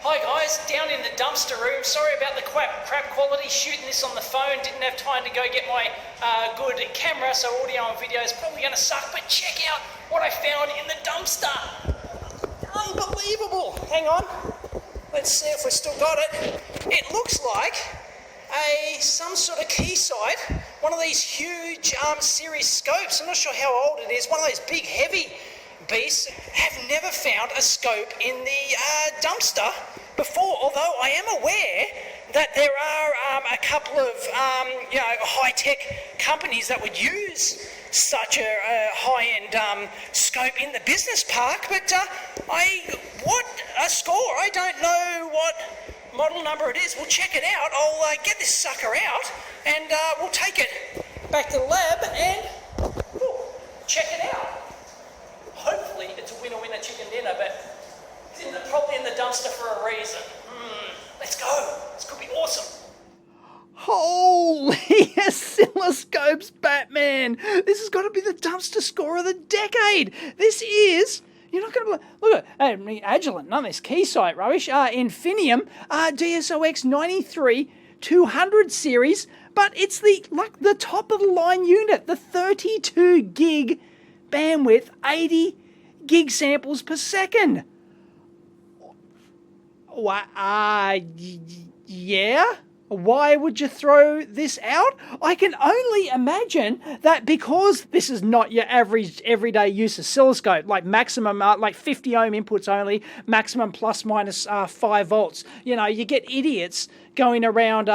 Hi guys, down in the dumpster room. Sorry about the crap quality, shooting this on the phone. Didn't have time to go get my good camera, so audio and video is probably going to suck, but check out what I found in the dumpster. Unbelievable. Hang on. Let's see if we still got it. It looks like some sort of Keysight, one of these huge series scopes. I'm not sure how old it is. One of those big heavy beasts. Have never found a scope in the dumpster before, although I am aware that there are a couple of high-tech companies that would use such a high-end scope in the business park, but what a score. I don't know what model number it is. We'll check it out. I'll get this sucker out and we'll take it back to the lab and check it out. Hopefully it's a winner chicken dinner, but it's probably in the dumpster for a reason. Let's go. This could be awesome. Holy oscilloscopes, Batman! This has got to be the dumpster score of the decade. This is... You're not going to believe... Look at it. Agilent, none of this Keysight rubbish. Infinium DSOX 93 200 series, but it's the top of the line unit, the 32 gig bandwidth, 80 gig samples per second. Yeah? Why would you throw this out? I can only imagine that because this is not your average everyday use oscilloscope, like maximum, like 50 ohm inputs only, maximum plus minus 5 volts. You know, you get idiots going around,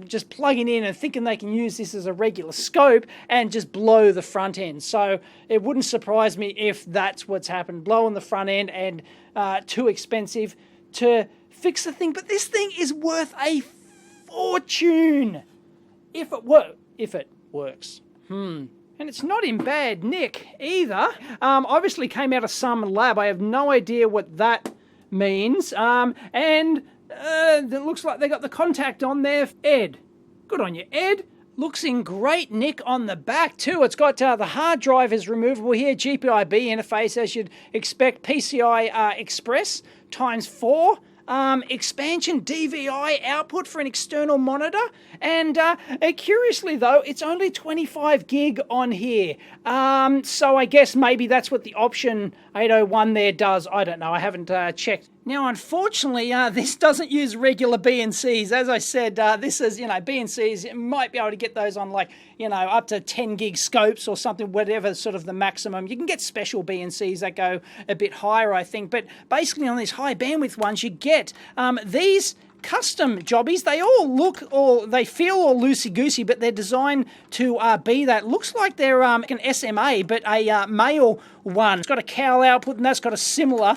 just plugging in and thinking they can use this as a regular scope and just blow the front end. So it wouldn't surprise me if that's what's happened. Blowing the front end and too expensive to fix the thing. But this thing is worth a fortune if it works. And it's not in bad nick either. Obviously came out of some lab. I have no idea what that means. And it looks like they got the contact on there. Ed, good on you, Ed. Looks in great nick on the back too. It's got the hard drive is removable here. GPIB interface as you'd expect. PCI Express ×4. Expansion DVI output for an external monitor, and curiously though, it's only 25 gig on here. So I guess maybe that's what the option 801 there does. I don't know. I haven't checked. Now, unfortunately, this doesn't use regular BNCs. As I said, this is, BNCs, you might be able to get those on up to 10 gig scopes or something, whatever sort of the maximum. You can get special BNCs that go a bit higher, I think. But basically on these high bandwidth ones, you get these custom jobbies. They they feel all loosey-goosey, but they're designed to be that. Looks like they're an SMA, but a male one. It's got a cowl output, and that's got a similar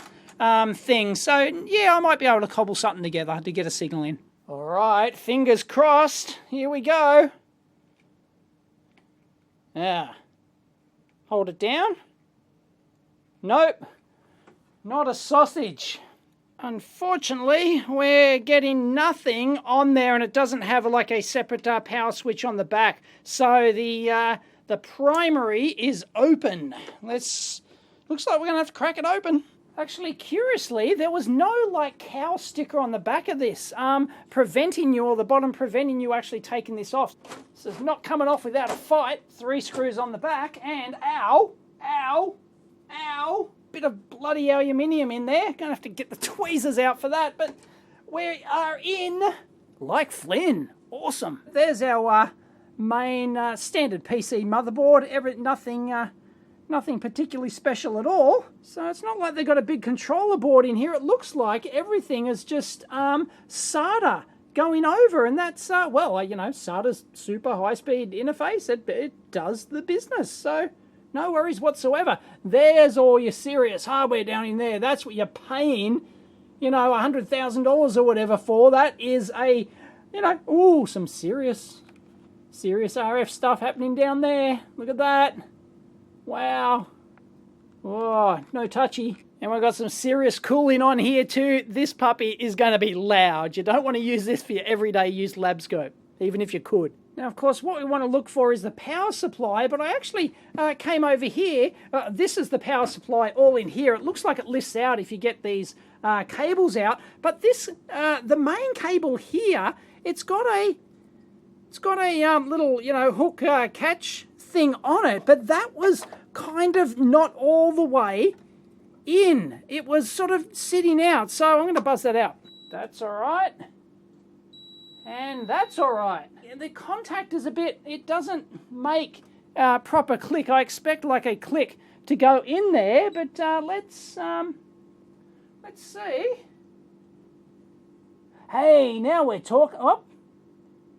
thing. So, yeah, I might be able to cobble something together to get a signal in. All right, fingers crossed. Here we go. Yeah. Hold it down. Nope. Not a sausage. Unfortunately, we're getting nothing on there, and it doesn't have a separate power switch on the back. So the primary is open. Looks like we're gonna have to crack it open. Actually, curiously, there was no cow sticker on the back of this, preventing you, or the bottom preventing you actually taking this off. So it's not coming off without a fight. 3 screws on the back, and ow, bit of bloody aluminium in there. Gonna have to get the tweezers out for that, but we are in like Flynn. Awesome. There's our main standard PC motherboard. Nothing particularly special at all. So it's not like they've got a big controller board in here. It looks like everything is just SATA going over, and that's, SATA's super high-speed interface. It does the business, so no worries whatsoever. There's all your serious hardware down in there. That's what you're paying, $100,000 or whatever for. That is some serious RF stuff happening down there. Look at that. Wow. Oh, no touchy. And we've got some serious cooling on here too. This puppy is going to be loud. You don't want to use this for your everyday use lab scope, even if you could. Now, of course, what we want to look for is the power supply, but I actually came over here. This is the power supply all in here. It looks like it lifts out if you get these cables out, but this, the main cable here, it's got a little, hook catch thing on it, but that was kind of not all the way in. It was sort of sitting out, so I'm going to buzz that out. That's all right. And that's all right. The contact is a bit, it doesn't make proper click. I expect like a click to go in there, but let's see. Hey, now we're talking. Oh,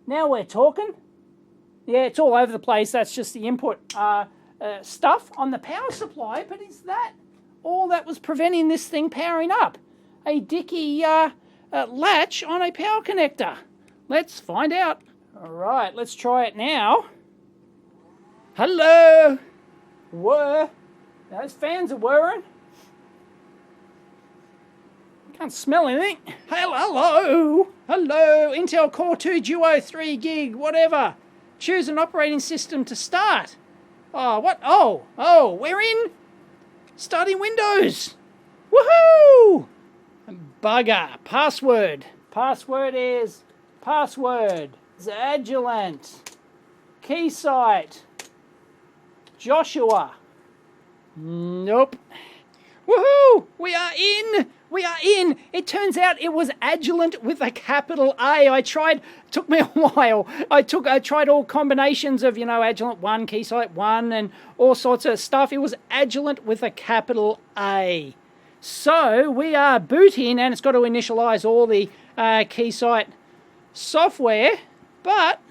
now we're talking. Yeah, it's all over the place. That's just the input stuff on the power supply, but is that all that was preventing this thing powering up? A dicky latch on a power connector. Let's find out. All right, let's try it now. Hello. Whir. Those fans are whirring. Can't smell anything. Hello. Hello. Intel Core 2 Duo 3 gig, whatever. Choose an operating system to start. Oh, what? Oh, we're in. Starting Windows. Woohoo! Bugger. Password. Password is password. Zadulant. Keysight. Joshua. Nope. Woohoo! We are in! We are in! It turns out it was Agilent with a capital A. I tried, took me a while. I tried all combinations of, Agilent 1, Keysight 1, and all sorts of stuff. It was Agilent with a capital A. So we are booting, and it's got to initialize all the Keysight software, but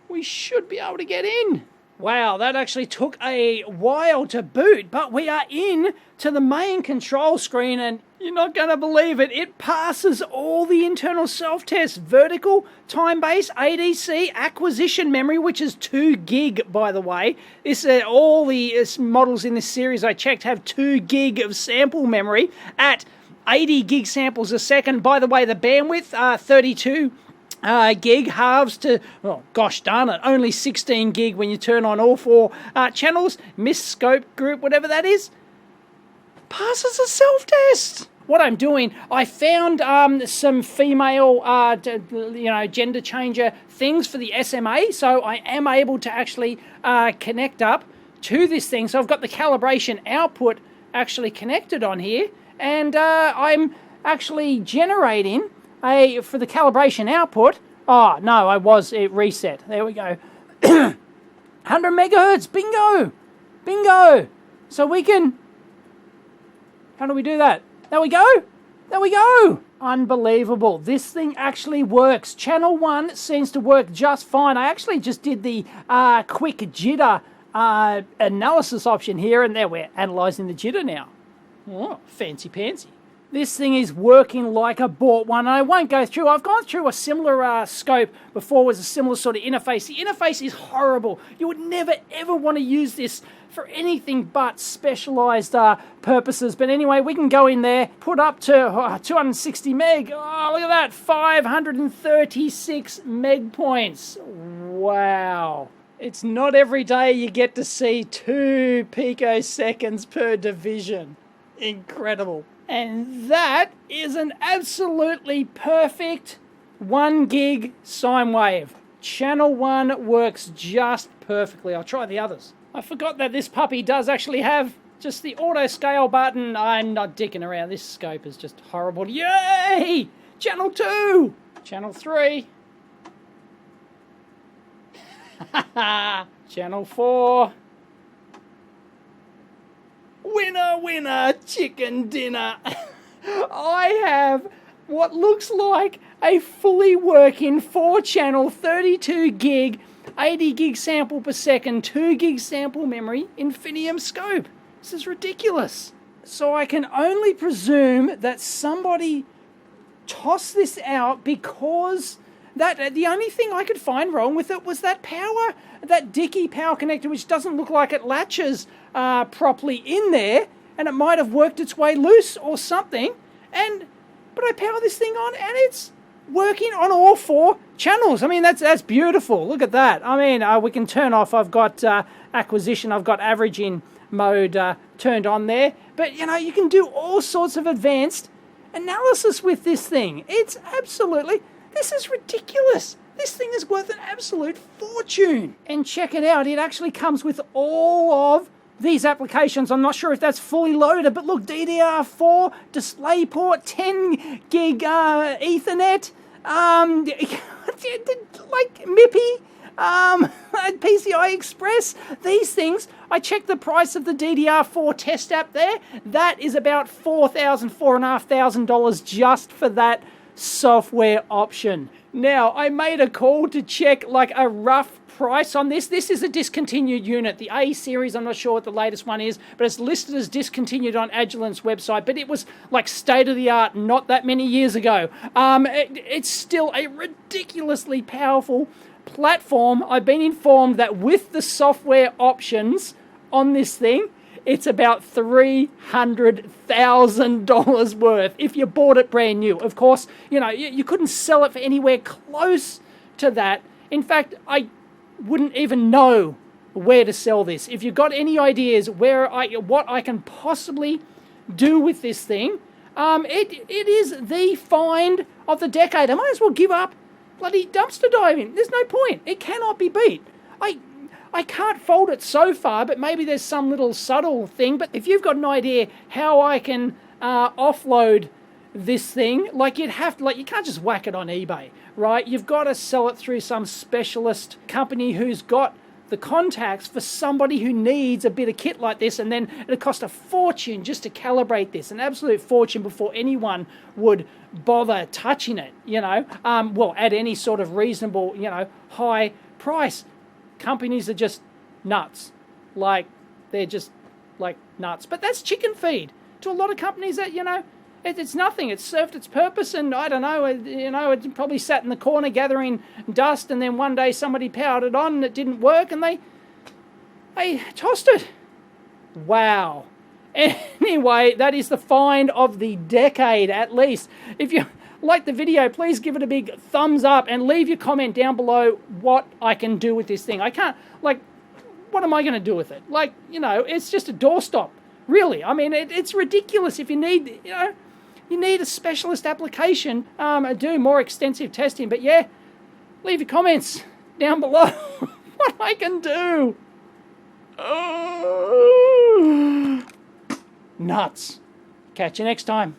we should be able to get in. Wow, that actually took a while to boot, but we are in to the main control screen, and you're not going to believe it. It passes all the internal self-tests, vertical, time-based, ADC, acquisition memory, which is 2 gig, by the way. All the models in this series I checked have 2 gig of sample memory at 80 gig samples a second. By the way, the bandwidth, 32 gig halves to, oh gosh darn it, only 16 gig when you turn on all 4 channels. Miss scope group, whatever that is, passes a self-test. What I'm doing, I found some female, gender changer things for the SMA, so I am able to actually connect up to this thing. So I've got the calibration output actually connected on here, and I'm actually generating for the calibration output. Oh no, it reset. There we go. 100 megahertz, bingo. So we can, how do we do that? There we go. Unbelievable. This thing actually works. Channel 1 seems to work just fine. I actually just did the quick jitter analysis option here, and there we're analyzing the jitter now. Oh, fancy pantsy. This thing is working like I bought one. I won't go through. I've gone through a similar scope before with a similar sort of interface. The interface is horrible. You would never, ever want to use this for anything but specialized purposes. But anyway, we can go in there, put up to 260 meg. Oh, look at that. 536 meg points. Wow. It's not every day you get to see 2 picoseconds per division. Incredible. And that is an absolutely perfect 1 gig sine wave. Channel 1 works just perfectly. I'll try the others. I forgot that this puppy does actually have just the auto scale button. I'm not dicking around. This scope is just horrible. Yay! Channel 2! Channel 3. Channel 4. Winner, chicken dinner. I have what looks like a fully working 4-channel, 32 gig, 80 gig sample per second, 2 gig sample memory Infinium scope. This is ridiculous. So I can only presume that somebody tossed this out because the only thing I could find wrong with it was that dicky power connector, which doesn't look like it latches properly in there, and it might have worked its way loose or something. But I power this thing on, and it's working on all 4 channels. I mean, that's beautiful. Look at that. I mean, we can turn off. I've got acquisition. I've got averaging mode turned on there. But, you know, you can do all sorts of advanced analysis with this thing. It's absolutely... This is ridiculous. This thing is worth an absolute fortune. And check it out. It actually comes with all of these applications. I'm not sure if that's fully loaded, but look, DDR4, DisplayPort, 10 gig Ethernet, like MIPI, PCI Express. These things, I checked the price of the DDR4 test app there. That is about $4,500 just for that software option. Now, I made a call to check like a rough price on this. This is a discontinued unit. The A series, I'm not sure what the latest one is, but it's listed as discontinued on Agilent's website, but it was like state-of-the-art not that many years ago. It's still a ridiculously powerful platform. I've been informed that with the software options on this thing, it's about $300,000 worth if you bought it brand new. Of course, you know, you couldn't sell it for anywhere close to that. In fact, I wouldn't even know where to sell this. If you've got any ideas what I can possibly do with this thing, it is the find of the decade. I might as well give up bloody dumpster diving. There's no point. It cannot be beat. I can't fault it so far, but maybe there's some little subtle thing. But if you've got an idea how I can offload this thing, you can't just whack it on eBay, right? You've got to sell it through some specialist company who's got the contacts for somebody who needs a bit of kit like this, and then it'll cost a fortune just to calibrate this, an absolute fortune before anyone would bother touching it, you know, at any sort of reasonable, you know, high price. Companies are just nuts. They're just like nuts. But that's chicken feed to a lot of companies that, you know, it's nothing. It's served its purpose, and I don't know, you know, it probably sat in the corner gathering dust, and then one day somebody powered it on and it didn't work, and they tossed it. Wow. Anyway, that is the find of the decade, at least. If you like the video, please give it a big thumbs up and leave your comment down below what I can do with this thing. I can't, what am I going to do with it? You know, it's just a doorstop, really. I mean, it's ridiculous. If you need, you know, you need a specialist application, do more extensive testing. But yeah, leave your comments down below what I can do. Nuts. Catch you next time.